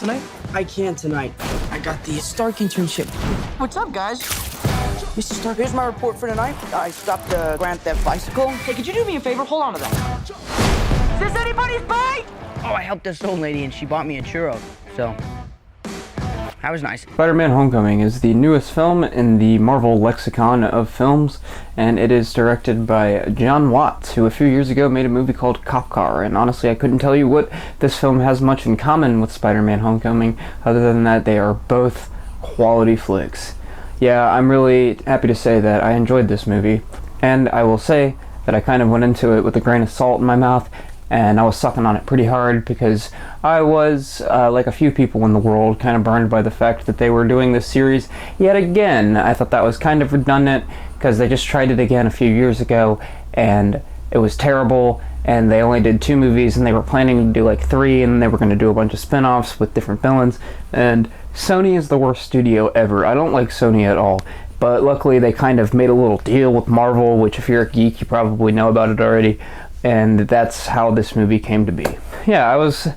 tonight? I can't tonight. I got the Stark internship. What's up, guys? Mr. Stark, here's my report for tonight. I stopped the Grand Theft bicycle. Hey, could you do me a favor? Hold on to that. Is this anybody's bike? Oh, I helped this old lady and she bought me a churro, so that was nice. Spider-Man Homecoming is the newest film in the Marvel lexicon of films, and it is directed by Jon Watts, who a few years ago made a movie called Cop Car, and honestly I couldn't tell you what this film has much in common with Spider-Man Homecoming, other than that they are both quality flicks. Yeah, I'm really happy to say that I enjoyed this movie, and I will say that I kind of went into it with a grain of salt in my mouth, and I was sucking on it pretty hard because I was, like a few people in the world, kind of burned by the fact that they were doing this series yet again. I thought that was kind of redundant because they just tried it again a few years ago and it was terrible, and they only did 2 movies and they were planning to do like 3, and they were going to do a bunch of spin-offs with different villains, and Sony is the worst studio ever. I don't like Sony at all. But luckily they kind of made a little deal with Marvel, which if you're a geek you probably know about it already. And that's how this movie came to be. Yeah, I was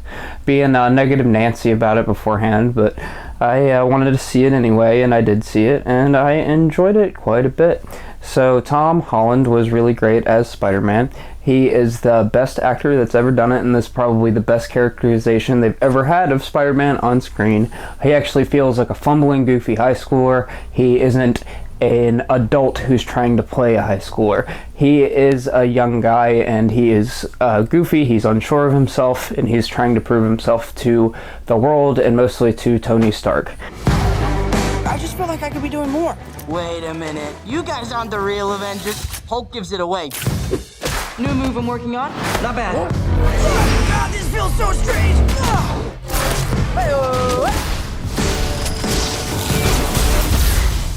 being negative Nancy about it beforehand, but I wanted to see it anyway, and I did see it, and I enjoyed it quite a bit. So Tom Holland was really great as Spider-Man. He is the best actor that's ever done it, and this is probably the best characterization they've ever had of Spider-Man on screen. He actually feels like a fumbling, goofy high schooler. He isn't an adult who's trying to play a high schooler. He is a young guy, and he is goofy, he's unsure of himself, and he's trying to prove himself to the world, and mostly to Tony Stark. I just feel like I could be doing more. Wait a minute. You guys aren't the real Avengers. Hulk gives it away. New move I'm working on? Not bad. Oh, God, this feels so strange.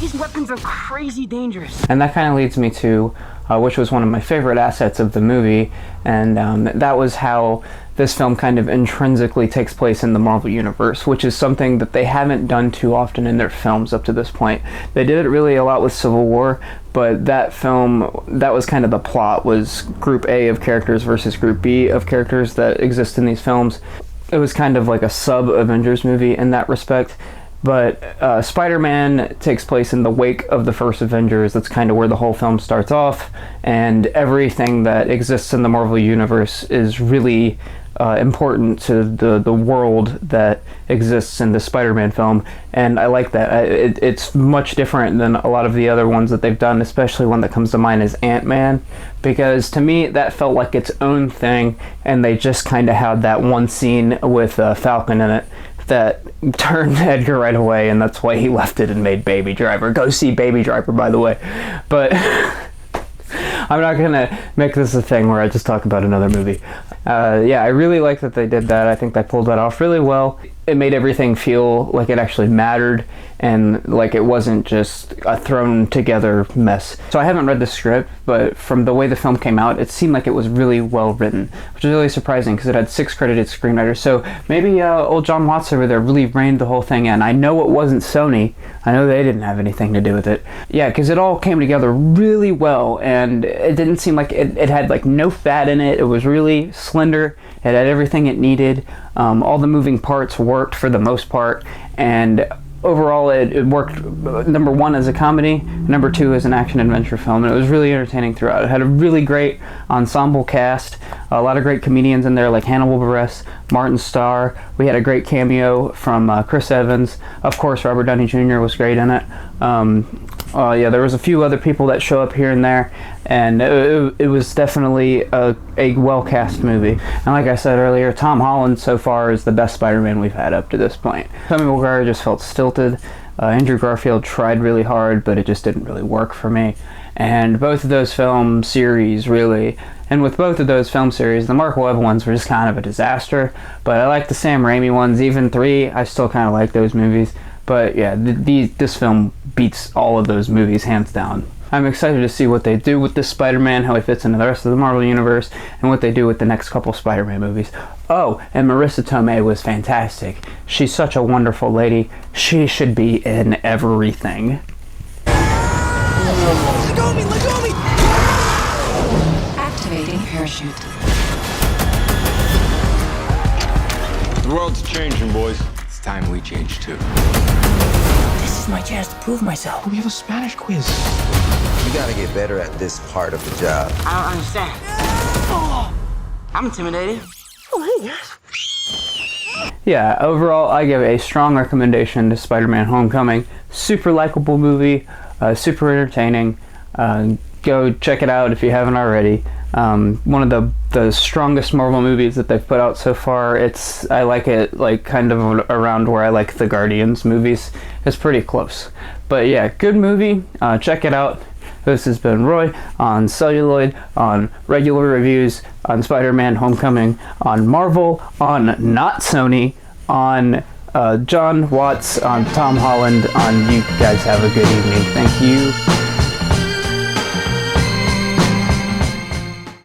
These weapons are crazy dangerous. And that kind of leads me to, which was one of my favorite assets of the movie, and that was how this film kind of intrinsically takes place in the Marvel Universe, which is something that they haven't done too often in their films up to this point. They did it really a lot with Civil War, but that film, that was kind of the plot, was Group A of characters versus Group B of characters that exist in these films. It was kind of like a sub-Avengers movie in that respect. But Spider-Man takes place in the wake of the first Avengers. That's kind of where the whole film starts off, and everything that exists in the Marvel Universe is really important to the world that exists in the Spider-Man film, and I like that. It's much different than a lot of the other ones that they've done, especially one that comes to mind is Ant-Man, because to me that felt like its own thing, and they just kind of had that one scene with Falcon in it that turned Edgar right away, and that's why he left it and made Baby Driver. Go see Baby Driver, by the way. But I'm not gonna make this a thing where I just talk about another movie. Yeah, I really like that they did that. I think they pulled that off really well. It made everything feel like it actually mattered, and like it wasn't just a thrown together mess. So I haven't read the script, but from the way the film came out, it seemed like it was really well written, which is really surprising because it had 6 credited screenwriters. So maybe old Jon Watts over there really reined the whole thing in. I know it wasn't Sony. I know they didn't have anything to do with it. Yeah, because it all came together really well, and it didn't seem like it had like no fat in it. It was really slender. It had everything it needed. All the moving parts worked for the most part, and overall it worked, number 1 as a comedy, number 2 as an action adventure film, and it was really entertaining throughout. It had a really great ensemble cast, a lot of great comedians in there like Hannibal Buress, Martin Starr. We had a great cameo from Chris Evans. Of course, Robert Downey Jr. was great in it. Yeah, there was a few other people that show up here and there, and it was definitely a well-cast movie. And like I said earlier, Tom Holland so far is the best Spider-Man we've had up to this point. Tobey Maguire just felt stilted. Andrew Garfield tried really hard, but it just didn't really work for me. And both of those film series really, and with both of those film series, the Mark Webb ones were just kind of a disaster, but I like the Sam Raimi ones. Even 3, I still kind of like those movies. But yeah, this film beats all of those movies hands down. I'm excited to see what they do with this Spider-Man, how he fits into the rest of the Marvel Universe, and what they do with the next couple Spider-Man movies. Oh, and Marissa Tomei was fantastic. She's such a wonderful lady. She should be in everything. Let go of me! Let go of me! Activating parachute. The world's changing, boys. It's time we change too. This is my chance to prove myself. We have a Spanish quiz. You gotta get better at this part of the job. I don't understand. I'm intimidated. Yeah, overall, I give a strong recommendation to Spider-Man Homecoming. Super likable movie, super entertaining. Go check it out if you haven't already. One of the strongest Marvel movies that they've put out so far. I like it like kind of around where I like the Guardians movies. It's pretty close. But yeah, good movie. Check it out. This has been Roy on Celluloid, on regular reviews, on Spider-Man Homecoming, on Marvel, on not Sony, on Jon Watts, on Tom Holland, on you guys have a good evening. Thank you.